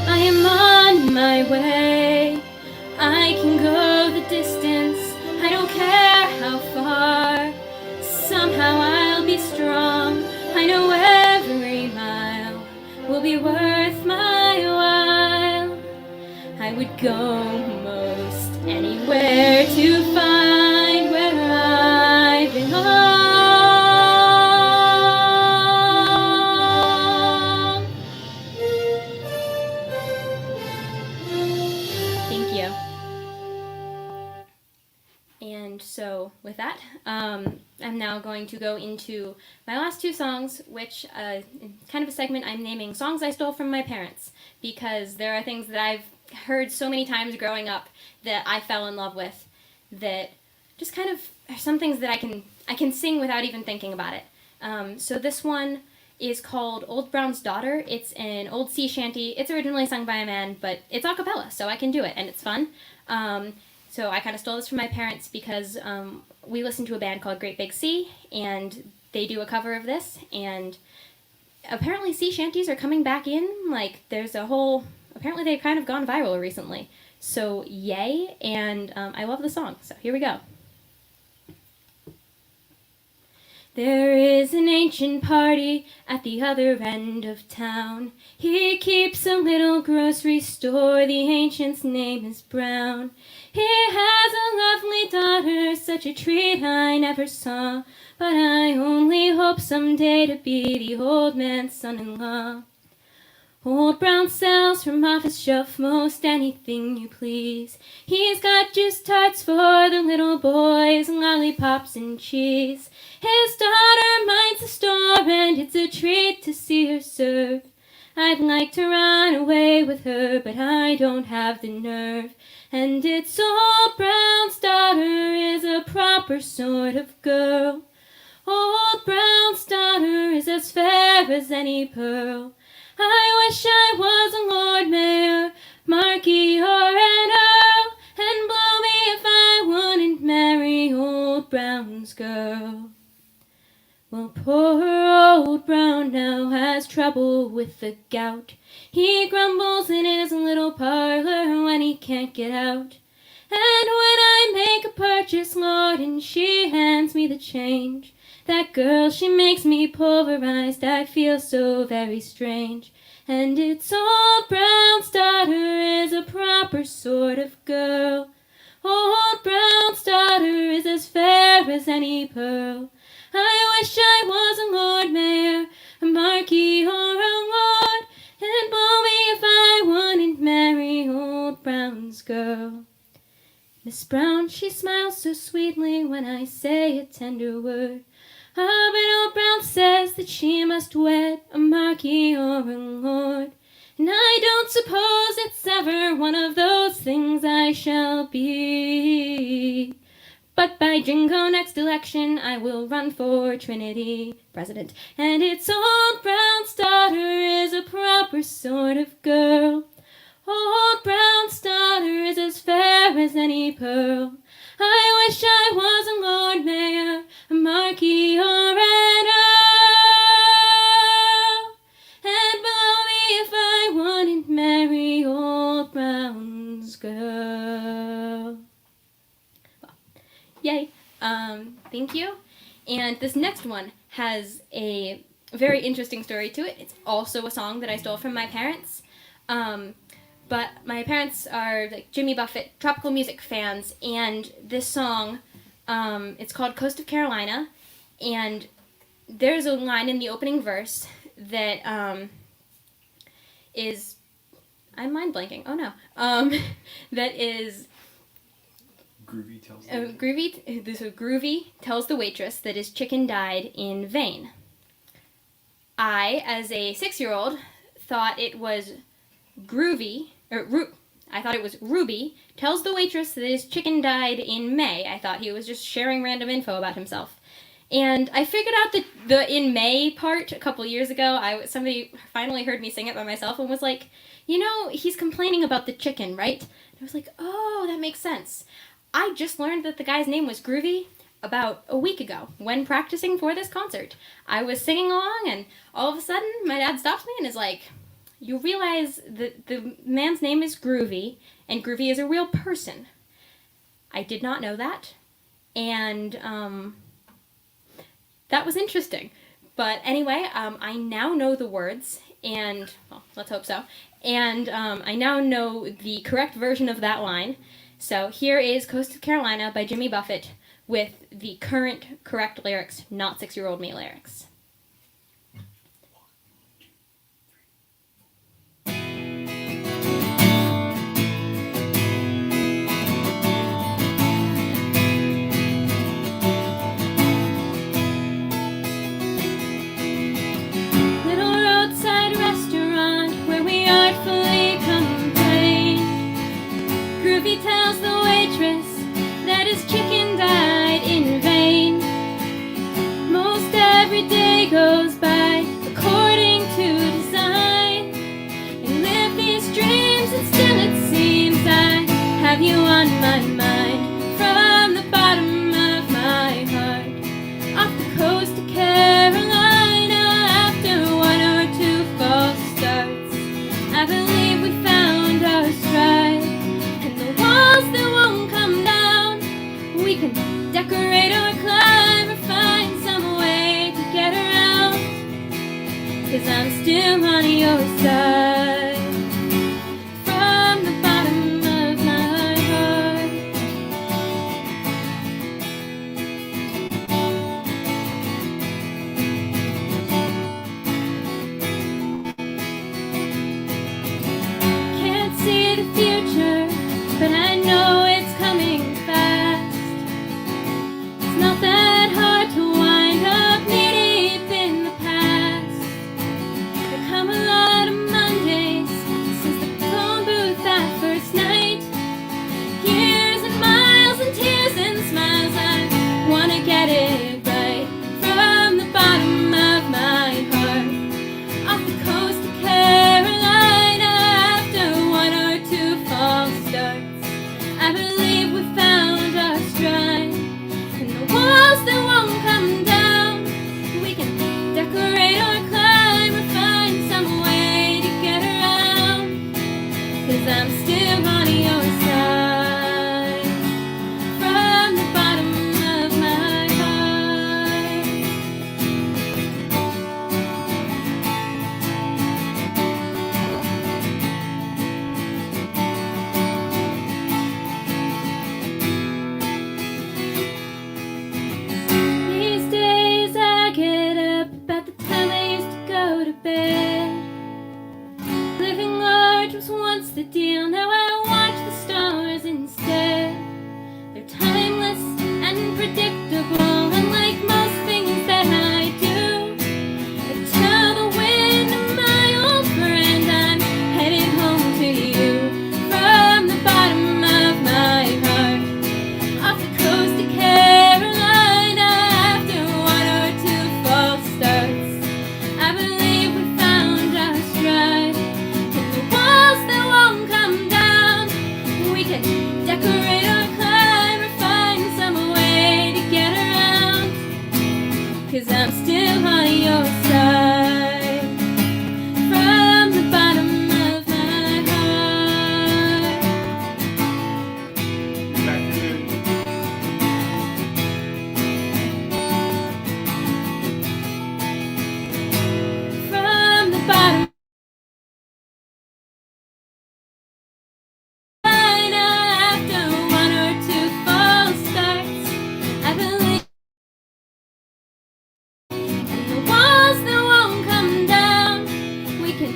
I am on my way. I can go the distance. I don't care how far. Somehow I'll be strong. I know every mile will be worth my while. I would go most anywhere to find where I belong. Thank you. And so with that, I'm now going to go into my last two songs, which kind of a segment I'm naming Songs I Stole from My Parents, because there are things that I've heard so many times growing up that I fell in love with that just kind of are some things that I can sing without even thinking about it. So this one is called Old Brown's Daughter. It's an old sea shanty. It's originally sung by a man, but it's a cappella, so I can do it, and it's fun. So I kind of stole this from my parents because we listen to a band called Great Big Sea, and they do a cover of this, and apparently sea shanties are coming back in. Like, there's a whole... Apparently they've kind of gone viral recently. So, yay, and I love the song, so here we go. There is an ancient party at the other end of town. He keeps a little grocery store, the ancient's name is Brown. He has a lovely daughter, such a treat I never saw, but I only hope someday to be the old man's son-in-law. Old Brown sells from off his shelf most anything you please. He's got juice tarts for the little boys, lollipops and cheese. His daughter minds the store, and it's a treat to see her serve. I'd like to run away with her, but I don't have the nerve. And it's Old Brown's daughter is a proper sort of girl. Old Brown's daughter is as fair as any pearl. I wish I was a Lord Mayor, Marquis, or an Earl, and blow me if I wouldn't marry Old Brown's girl. Well, poor Old Brown now has trouble with the gout. He grumbles in his little parlor when he can't get out. And when I make a purchase, Lord, and she hands me the change, that girl, she makes me pulverized, I feel so very strange. And it's Old Brown's daughter is a proper sort of girl. Old Brown's daughter is as fair as any pearl. I wish I was a Lord Mayor, a Marquis, or a Lord, and blow me if I wouldn't marry Old Brown's girl. Miss Brown, she smiles so sweetly when I say a tender word. Ah, but Old Brown says that she must wed a Marquis or a Lord, and I don't suppose it's ever one of those things I shall be. But by jingo, next election I will run for Trinity President, and it's Old Brown's daughter is a proper sort of girl. Old Brown's daughter is as fair as any pearl. I wish I was a Lord Mayor, a Marquis, or an Earl, and below me if I wouldn't marry Old Brown's girl. Well, yay. Thank you. And this next one has a very interesting story to it. It's also a song that I stole from my parents. But my parents are like Jimmy Buffett tropical music fans, and this song, it's called Coast of Carolina, and there's a line in the opening verse that is, I'm mind blanking. Oh no, that is Groovy tells Groovy tells the waitress that his chicken died in vain. I, as a 6-year-old, thought it was I thought it was Ruby tells the waitress that his chicken died in May. I thought he was just sharing random info about himself. And I figured out the in May part a couple years ago. Somebody finally heard me sing it by myself and was like, you know, he's complaining about the chicken, right? And I was like, oh, that makes sense. I just learned that the guy's name was Groovy about a week ago when practicing for this concert. I was singing along, and all of a sudden my dad stops me and is like, you realize that the man's name is Groovy, and Groovy is a real person. I did not know that, and that was interesting. But anyway, I now know the words, and, well, let's hope so, and I now know the correct version of that line. So here is Coast of Carolina by Jimmy Buffett with the current correct lyrics, not 6-year-old me lyrics. coast of Carolina, after one or two false starts, I believe we found our stride. And the walls that won't come down, we can decorate or climb or find some way to get around. 'Cause I'm still on your side. From the bottom of my heart. Can't see the future, but I know it's coming fast. It's not that hard to wind up knee deep in the past. There come a lot of Mondays since the phone booth that first night. Years and miles and tears and smiles, I wanna get it right. From the bottom of my heart, off the coast of Carolina, after one or two false starts, I believe we found our stride. And the walls that won't come down, we can decorate or climb or find some way to get around. 'Cause I'm still on your side. From the bottom of my heart. These days I get up about the time I used to go to bed. Living large was once the deal, now I watch the stars instead. They're timeless and predictable, unlike most things that I do. I tell the wind, my old friend, I'm headed home to you. From the bottom of my heart, off the coast of Carolina, after one or two false starts, I believe we found our stride. And the walls that won't come down, we can decorate or climb or find some way to get around. 'Cause I'm still on your side. From the bottom of my heart. From the bottom after one or two false starts, I believe. And the walls that won't come down, we can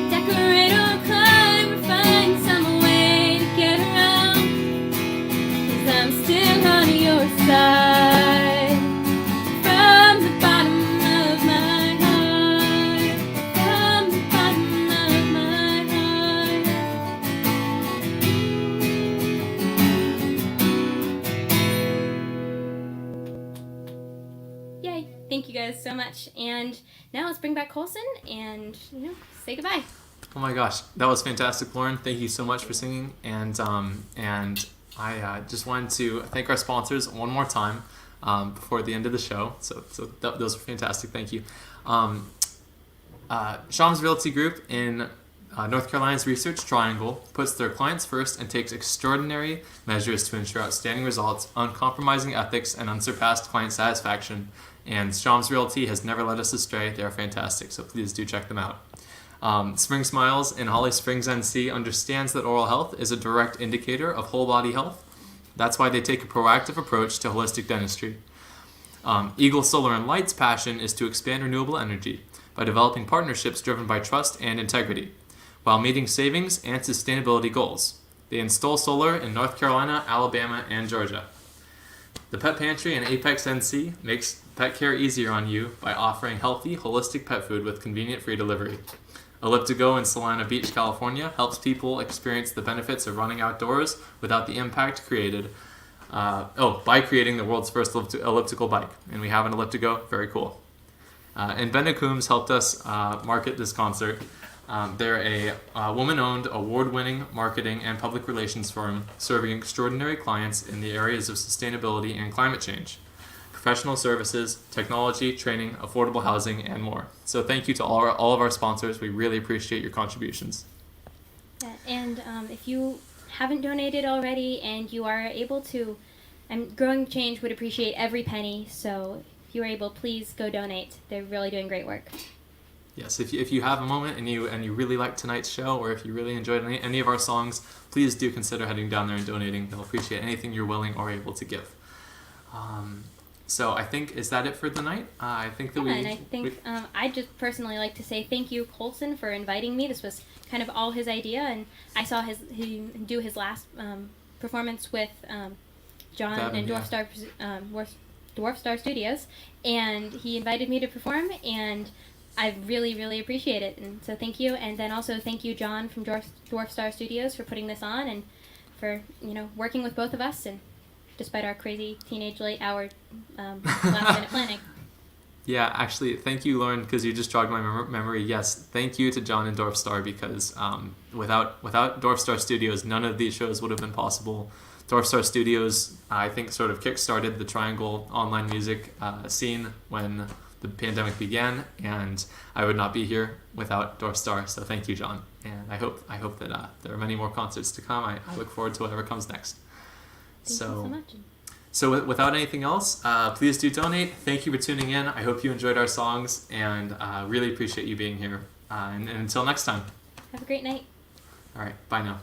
decorate or climb or find some way to get around. 'Cause I'm still on your side. From the bottom of my heart. From the bottom of my heart. Yay! Thank you guys so much. And now let's bring back Colson and say goodbye. Oh my gosh, that was fantastic, Lauren. Thank you so much for singing. And I just wanted to thank our sponsors one more time before the end of the show. So those are fantastic. Thank you. Shams Realty Group in North Carolina's Research Triangle puts their clients first and takes extraordinary measures to ensure outstanding results, uncompromising ethics, and unsurpassed client satisfaction. And Shams Realty has never led us astray. They are fantastic, so please do check them out. Spring Smiles in Holly Springs, NC understands that oral health is a direct indicator of whole body health. That's why they take a proactive approach to holistic dentistry. Eagle Solar and Light's passion is to expand renewable energy by developing partnerships driven by trust and integrity, while meeting savings and sustainability goals. They install solar in North Carolina, Alabama, and Georgia. The Pet Pantry in Apex, NC makes pet care easier on you by offering healthy, holistic pet food with convenient free delivery. Elliptigo in Solana Beach, California helps people experience the benefits of running outdoors without the impact created by creating the world's first elliptical bike. And we have an Elliptigo, very cool. And Ben and Coombs helped us market this concert. They're a woman-owned, award-winning marketing and public relations firm serving extraordinary clients in the areas of sustainability and climate change. professional services, technology, training, affordable housing, and more. So thank you to all of our sponsors. We really appreciate your contributions. Yeah, and if you haven't donated already and you are able to, Growing Change would appreciate every penny, so if you are able, please go donate. They're really doing great work. Yes, if you have a moment and you really like tonight's show, or if you really enjoyed any of our songs, please do consider heading down there and donating. They'll appreciate anything you're willing or able to give. So I think, is that it for the night? I think that I'd just personally like to say thank you, Colson, for inviting me. This was kind of all his idea, and I saw him do his last performance with John and Dwarf Star Studios, and he invited me to perform, and I really, really appreciate it. And so thank you, and then also thank you, John from Dwarf Star Studios, for putting this on and for working with both of us, and despite our crazy teenage late hour last minute planning. Yeah, actually, thank you, Lauren, because you just jogged my memory. Yes, thank you to John and Dwarf Star, because without Dwarf Star Studios, none of these shows would have been possible. Dwarf Star Studios, I think, sort of kick-started the Triangle online music scene when the pandemic began, and I would not be here without Dwarf Star. So thank you, John, and I hope that there are many more concerts to come. I look forward to whatever comes next. Thank you so much. So without anything else, please do donate. Thank you for tuning in. I hope you enjoyed our songs, and really appreciate you being here. And until next time. Have a great night. All right, bye now.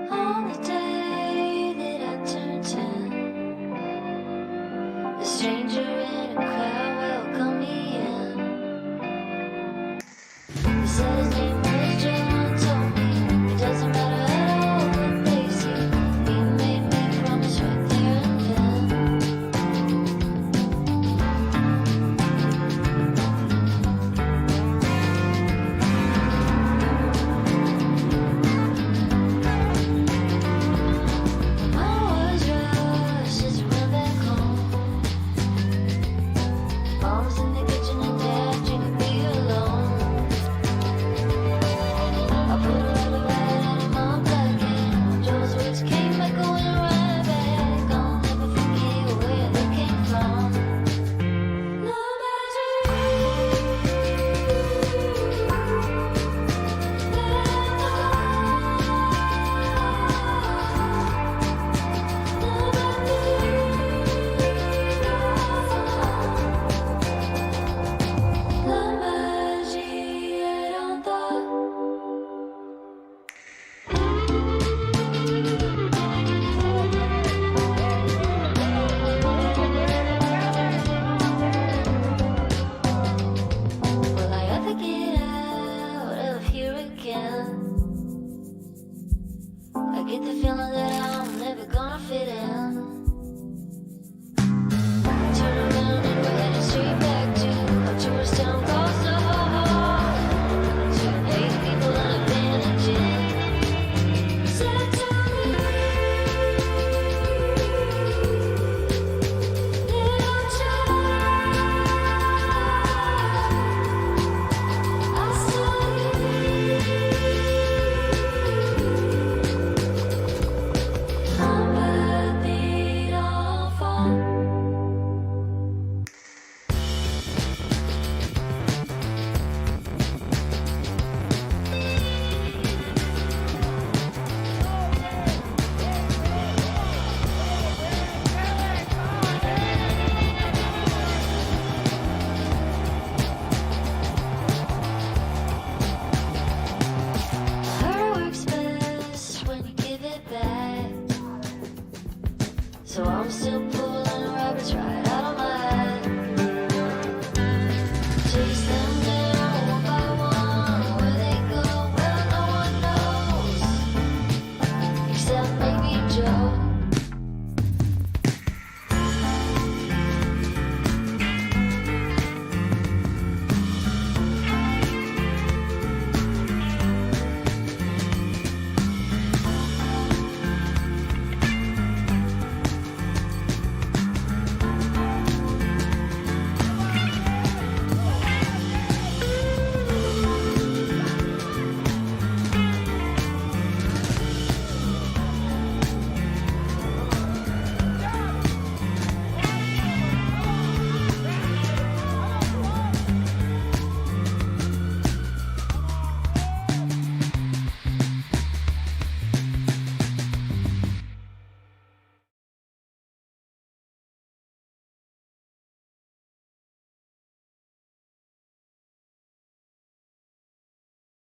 On the day that I turned 10, a stranger in a crowd